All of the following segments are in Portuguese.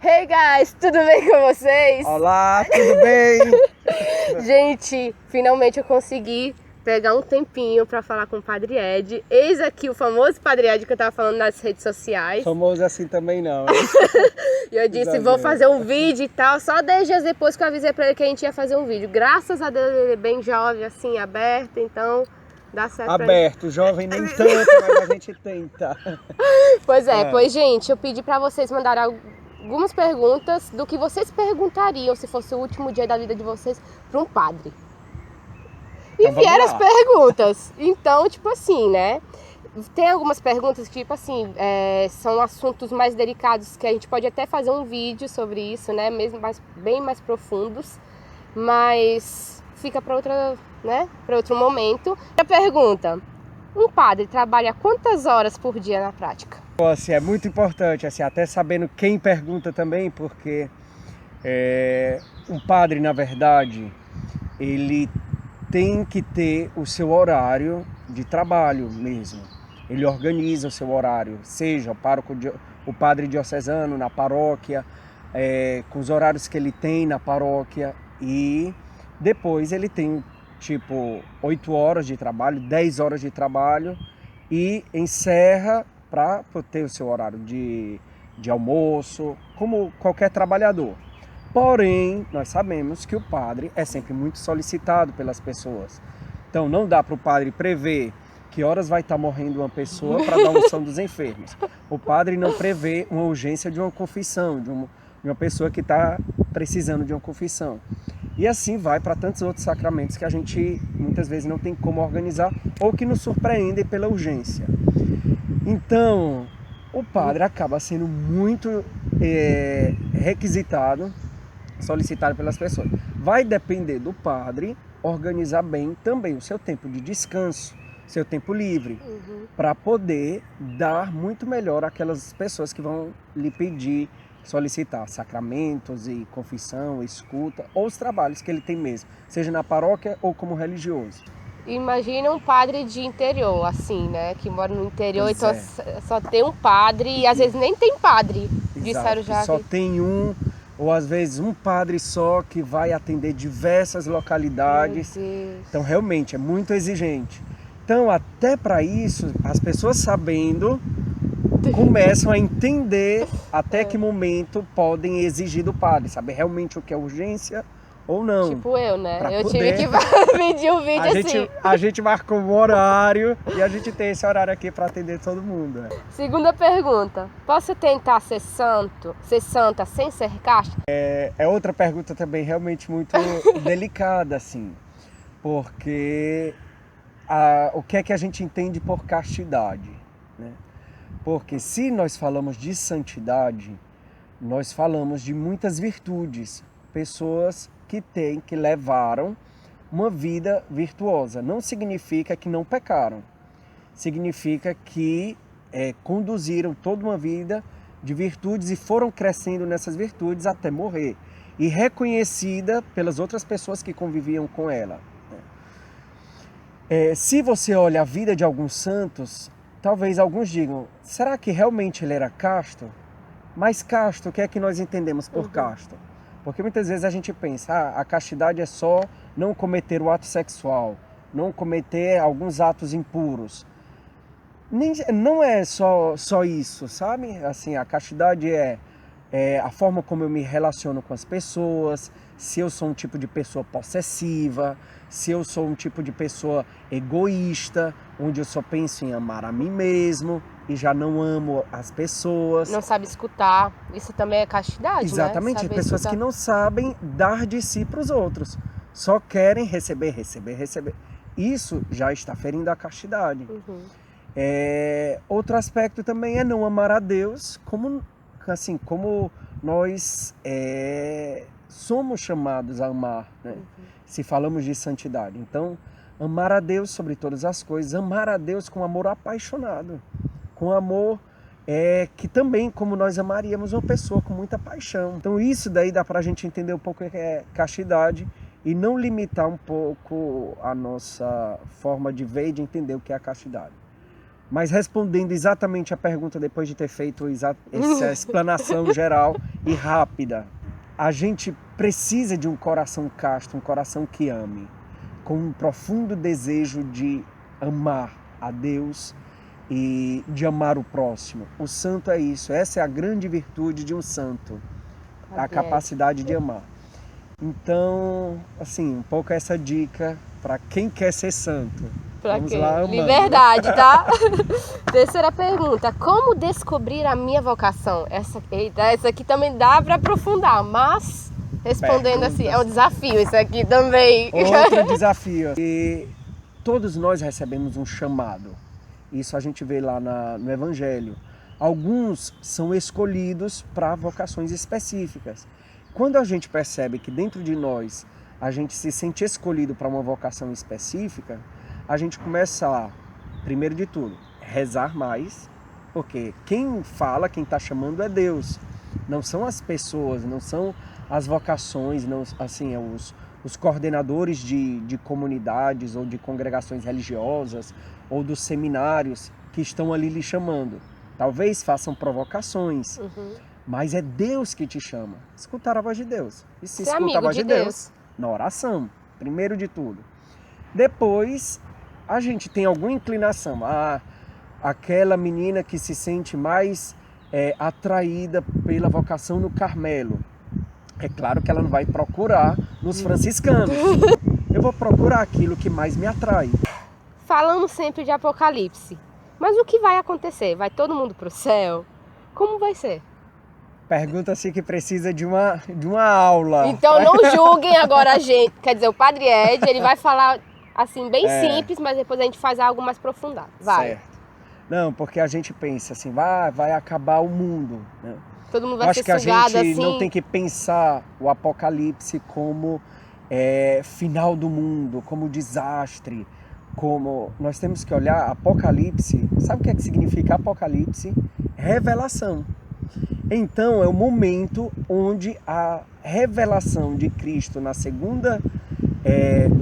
Hey guys, tudo bem com vocês? Olá, tudo bem? Gente, finalmente eu consegui pegar um tempinho para falar com o Padre Ed. Eis aqui o famoso Padre Ed que eu tava falando nas redes sociais. Famoso assim também não, hein? E eu disse, vou fazer um vídeo e tal. Só 10 dias depois que eu avisei para ele que a gente ia fazer um vídeo. Graças a Deus ele é bem jovem, assim, aberto, então dá certo. Aberto, jovem nem tanto, mas a gente tenta. Pois pois gente, eu pedi para vocês mandarem algumas perguntas do que vocês perguntariam se fosse o último dia da vida de vocês para um padre. E Então, vieram as perguntas. Então, tipo assim, né? Tem algumas perguntas que, tipo assim, são assuntos mais delicados que a gente pode até fazer um vídeo sobre isso, né? Mesmo bem mais profundos. Mas fica para outra, né? Para outro momento. A pergunta: um padre trabalha quantas horas por dia na prática? Assim, é muito importante, assim, até sabendo quem pergunta também, porque um padre, na verdade, ele tem que ter o seu horário de trabalho mesmo. Ele organiza o seu horário, seja o padre diocesano na paróquia, com os horários que ele tem na paróquia, e depois ele tem tipo 8 horas de trabalho, 10 horas de trabalho e encerra para ter o seu horário de almoço, como qualquer trabalhador. Porém, nós sabemos que o padre é sempre muito solicitado pelas pessoas. Então não dá para o padre prever que horas vai estar morrendo uma pessoa para dar unção dos enfermos. O padre não prevê uma urgência de uma confissão, de uma pessoa que está precisando de uma confissão. E assim vai para tantos outros sacramentos que a gente muitas vezes não tem como organizar ou que nos surpreendem pela urgência. Então, o padre acaba sendo muito requisitado, solicitado pelas pessoas. Vai depender do padre organizar bem também o seu tempo de descanso, seu tempo livre, para poder dar muito melhor àquelas pessoas que vão lhe pedir, solicitar sacramentos e confissão, escuta, ou os trabalhos que ele tem mesmo, seja na paróquia ou como religioso. Imagina um padre de interior, assim, né? Que mora no interior, Pois então só tem um padre e às vezes nem tem padre. Disseram já só tem um, ou às vezes um padre só que vai atender diversas localidades. Então realmente é muito exigente. Então até para isso, as pessoas sabendo começam a entender até que momento podem exigir do padre, saber realmente o que é urgência ou não. Tipo eu, né? Eu poder... tive que pedir um vídeo assim. A gente marcou um horário e a gente tem esse horário aqui para atender todo mundo. Segunda pergunta: posso tentar ser santa sem ser casta? É outra pergunta também realmente muito delicada, assim, porque o que é que a gente entende por castidade, né? Porque se nós falamos de santidade, nós falamos de muitas virtudes, pessoas que levaram uma vida virtuosa. Não significa que não pecaram, significa que conduziram toda uma vida de virtudes e foram crescendo nessas virtudes até morrer, e reconhecida pelas outras pessoas que conviviam com ela. Se você olha a vida de alguns santos, talvez alguns digam, será que realmente ele era casto? Mas casto, o que é que nós entendemos por casto? Porque muitas vezes a gente pensa, a castidade é só não cometer o ato sexual, não cometer alguns atos impuros. Não é só isso, sabe? Assim, a castidade é a forma como eu me relaciono com as pessoas, se eu sou um tipo de pessoa possessiva, se eu sou um tipo de pessoa egoísta, onde eu só penso em amar a mim mesmo e já não amo as pessoas. Não sabe escutar, isso também é castidade, Exatamente, né? Pessoas escutar. Que não sabem dar de si para os outros, só querem receber. Isso já está ferindo a castidade. Outro aspecto também é não amar a Deus como nós somos chamados a amar, né? Se falamos de santidade. Então, amar a Deus sobre todas as coisas, amar a Deus com amor apaixonado, com amor que também, como nós amaríamos uma pessoa com muita paixão. Então isso daí dá para a gente entender um pouco o que é castidade e não limitar um pouco a nossa forma de ver e de entender o que é a castidade. Mas respondendo exatamente a pergunta, depois de ter feito essa explanação geral e rápida, a gente precisa de um coração casto, um coração que ame, com um profundo desejo de amar a Deus e de amar o próximo. O santo é isso, essa é a grande virtude de um santo, a capacidade de amar. Então, assim, um pouco essa dica para quem quer ser santo. Vamos lá, amando. Liberdade, tá? Terceira pergunta, como descobrir a minha vocação? Essa aqui também dá para aprofundar, mas respondendo assim, é um desafio isso aqui também. Outro desafio. E todos nós recebemos um chamado. Isso a gente vê lá no Evangelho. Alguns são escolhidos para vocações específicas. Quando a gente percebe que dentro de nós a gente se sente escolhido para uma vocação específica, a gente começa a, primeiro de tudo, rezar mais, porque quem fala, quem está chamando é Deus. Não são as pessoas, não são as vocações, não, assim, os coordenadores de comunidades ou de congregações religiosas ou dos seminários que estão ali lhe chamando. Talvez façam provocações, mas é Deus que te chama. Escutar a voz de Deus. E se escuta a voz de Deus na oração, primeiro de tudo. Depois, a gente tem alguma inclinação. Aquela menina que se sente mais atraída pela vocação no Carmelo. É claro que ela não vai procurar nos franciscanos. Eu vou procurar aquilo que mais me atrai. Falamos sempre de Apocalipse. Mas o que vai acontecer? Vai todo mundo para o céu? Como vai ser? Pergunta-se que precisa de uma aula. Então não julguem agora a gente. Quer dizer, o Padre Ed, ele vai falar assim, bem simples, mas depois a gente faz algo mais aprofundado. Vai. Certo. Não, porque a gente pensa assim, vai acabar o mundo, né? Todo mundo vai ser sugado assim. Acho que a gente não tem que pensar o Apocalipse como final do mundo, como desastre, como... Nós temos que olhar Apocalipse, sabe o que é que significa Apocalipse? Revelação. Então é o momento onde a revelação de Cristo na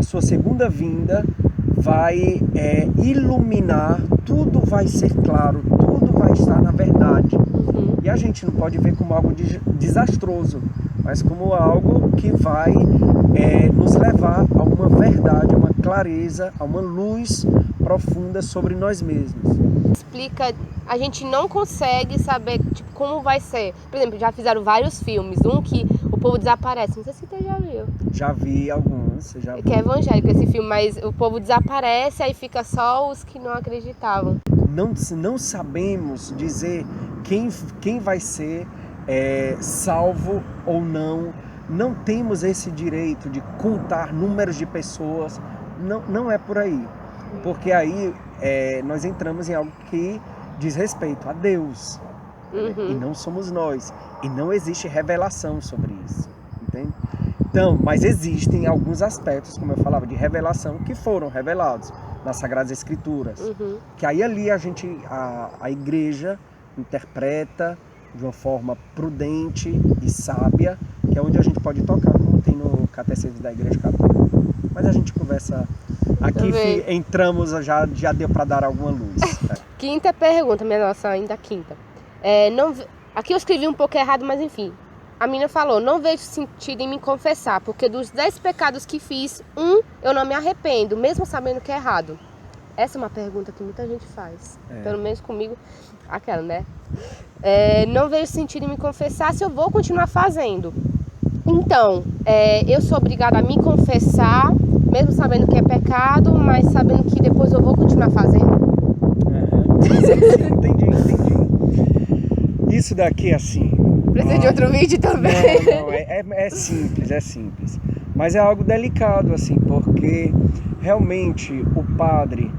sua segunda vinda vai iluminar, tudo vai ser claro, tudo vai estar na verdade. E a gente não pode ver como algo desastroso, mas como algo que vai nos levar a uma verdade, a uma clareza, a uma luz profunda sobre nós mesmos. Explica, a gente não consegue saber tipo, como vai ser. Por exemplo, já fizeram vários filmes, um que o povo desaparece, não sei se você já viu. Já vi alguns, já vi. Que é evangélico esse filme, mas o povo desaparece, aí fica só os que não acreditavam. Não sabemos dizer quem vai ser salvo ou não. Não temos esse direito de contar números de pessoas. Não é por aí. Porque aí nós entramos em algo que diz respeito a Deus. E não somos nós. E não existe revelação sobre isso. Entende? Então, mas existem alguns aspectos, como eu falava, de revelação que foram revelados nas Sagradas Escrituras. Que aí ali a igreja interpreta de uma forma prudente e sábia, que é onde a gente pode tocar, como tem no Catecismo da Igreja Católica. Mas a gente conversa aqui, entramos, já deu para dar alguma luz. Quinta pergunta, minha nossa, ainda quinta. Aqui eu escrevi um pouco errado, mas enfim. A menina falou, não vejo sentido em me confessar, porque dos 10 pecados que fiz, eu não me arrependo, mesmo sabendo que é errado. Essa é uma pergunta que muita gente faz, pelo menos comigo, aquela, né? Não vejo sentido em me confessar se eu vou continuar fazendo. Então, eu sou obrigada a me confessar, mesmo sabendo que é pecado, mas sabendo que depois eu vou continuar fazendo. Entendi. Isso daqui, assim... Precisa de outro vídeo também? Não, é simples. Mas é algo delicado, assim, porque realmente o padre,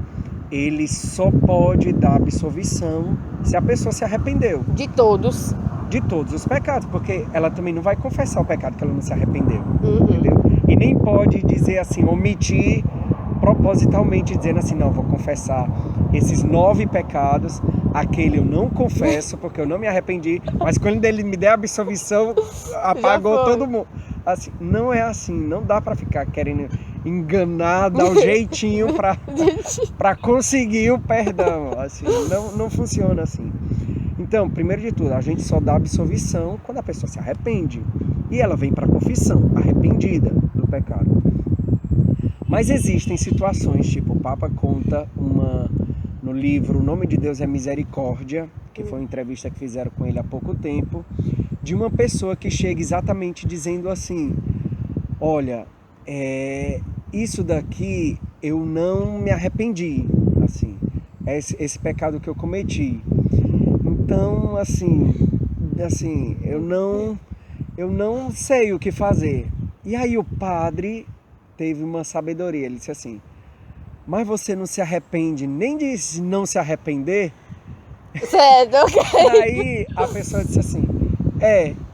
ele só pode dar absolvição se a pessoa se arrependeu. De todos. De todos os pecados, porque ela também não vai confessar o pecado que ela não se arrependeu, entendeu? E nem pode dizer assim, omitir propositalmente, dizendo assim, não, vou confessar esses 9 pecados, aquele eu não confesso, porque eu não me arrependi, mas quando ele me der a absolvição, apagou todo mundo. Assim, não é assim, não dá para ficar querendo enganar, dar um jeitinho para conseguir o perdão. Assim, não funciona assim. Então, primeiro de tudo, a gente só dá absolvição quando a pessoa se arrepende. E ela vem para a confissão, arrependida do pecado. Mas existem situações, tipo, o Papa conta no livro O Nome de Deus é Misericórdia, que foi uma entrevista que fizeram com ele há pouco tempo, de uma pessoa que chega exatamente dizendo assim: olha, isso daqui eu não me arrependi, assim, esse pecado que eu cometi. Então, assim, eu não sei o que fazer. E aí o padre teve uma sabedoria, ele disse assim: mas você não se arrepende nem de não se arrepender? Certo, ok. Aí a pessoa disse assim: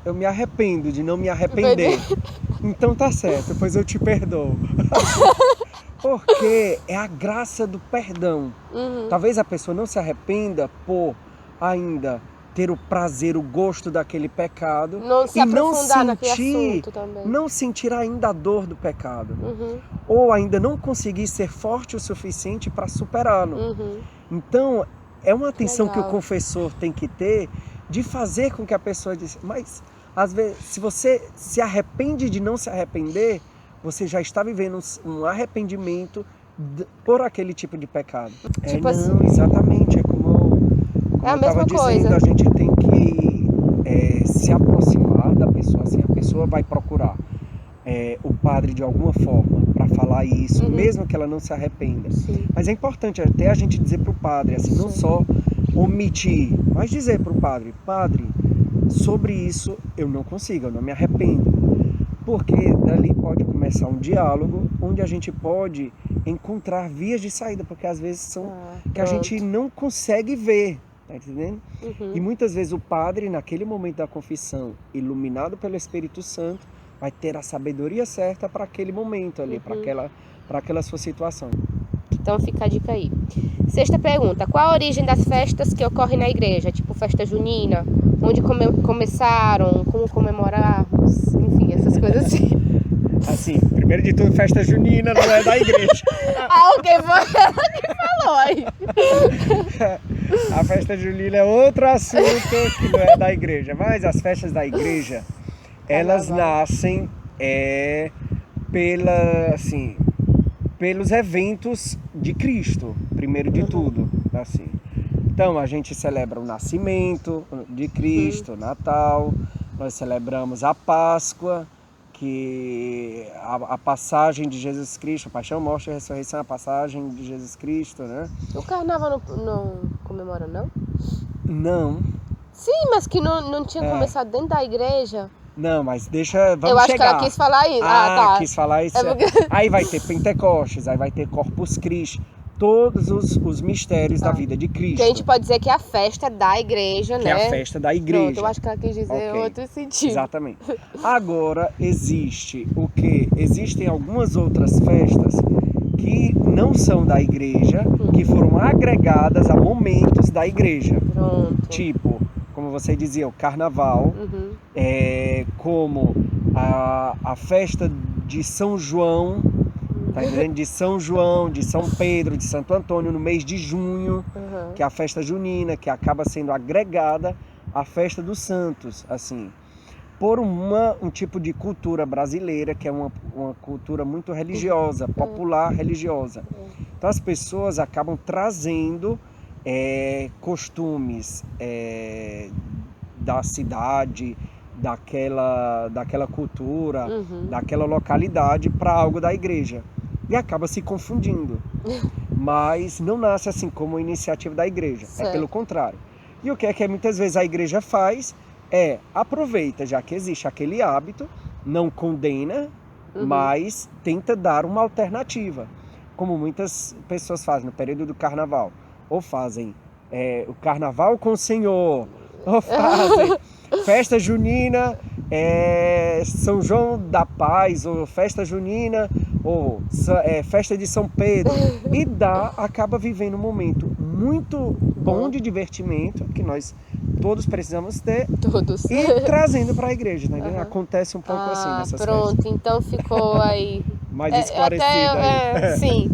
eu me arrependo de não me arrepender. Então tá certo, pois eu te perdoo. Porque é a graça do perdão. Talvez a pessoa não se arrependa por ainda ter o prazer, o gosto daquele pecado, não se e não aprofundar naquele assunto também. não sentir ainda a dor do pecado, ou ainda não conseguir ser forte o suficiente para superá-lo. Então é uma atenção que o confessor tem que ter, de fazer com que a pessoa diz, mas às vezes se você se arrepende de não se arrepender, você já está vivendo um arrependimento por aquele tipo de pecado. Tipo exatamente, é como eu estava dizendo, a gente tem que se aproximar da pessoa, assim, a pessoa vai procurar o padre de alguma forma para falar isso, mesmo que ela não se arrependa. Sim. Mas é importante até a gente dizer para o padre, assim, não só omitir, mas dizer para o padre, sobre isso eu não consigo, eu não me arrependo. Porque dali pode começar um diálogo onde a gente pode encontrar vias de saída, porque às vezes são que a gente não consegue ver, tá entendendo? E muitas vezes o padre, naquele momento da confissão, iluminado pelo Espírito Santo, vai ter a sabedoria certa para aquele momento ali, para aquela sua situação. Então fica a dica aí. Sexta pergunta: qual a origem das festas que ocorrem na igreja? Tipo festa junina, onde começaram, como comemorarmos, enfim, essas coisas assim. Assim, primeiro de tudo, festa junina não é da igreja. Alguém foi ela que falou aí. A festa junina é outro assunto que não é da igreja, mas as festas da igreja, elas nascem pelos eventos de Cristo, primeiro de tudo, assim. Então a gente celebra o nascimento de Cristo, Natal, nós celebramos a Páscoa, que a passagem de Jesus Cristo, a paixão, morte e ressurreição, a passagem de Jesus Cristo, né? O carnaval não comemora, não? Não. Sim, mas que não tinha começado dentro da igreja. Não, mas vamos chegar. Eu acho que ela quis falar isso. Tá. Quis falar isso. Aí vai ter Pentecostes, aí vai ter Corpus Christi, todos os mistérios da vida de Cristo. Que a gente pode dizer que é a festa da igreja, né? Que é a festa da igreja. Pronto, eu acho que ela quis dizer outro sentido. Exatamente. Agora, existe o quê? Existem algumas outras festas que não são da igreja, que foram agregadas a momentos da igreja. Pronto. Tipo, como você dizia, o carnaval, como a festa de São João, tá entendendo? De São João, de São Pedro, de Santo Antônio, no mês de junho, que é a festa junina, que acaba sendo agregada à festa dos santos, assim, por um tipo de cultura brasileira, que é uma cultura muito religiosa, popular religiosa. Então as pessoas acabam trazendo costumes da cidade, daquela cultura, daquela localidade para algo da igreja. E acaba se confundindo. Mas não nasce assim como iniciativa da igreja. Certo. É pelo contrário. E o que é que muitas vezes a igreja faz? Aproveita, já que existe aquele hábito, não condena, mas tenta dar uma alternativa. Como muitas pessoas fazem no período do carnaval. Ou fazem o carnaval com o Senhor, ou fazem festa junina, São João da Paz, ou festa junina, ou festa de São Pedro. E acaba vivendo um momento muito bom de divertimento, que nós todos precisamos ter. Todos. E trazendo para a igreja, né? Acontece um pouco assim nessas pronto, festas. então ficou aí mais esclarecida aí. Sim.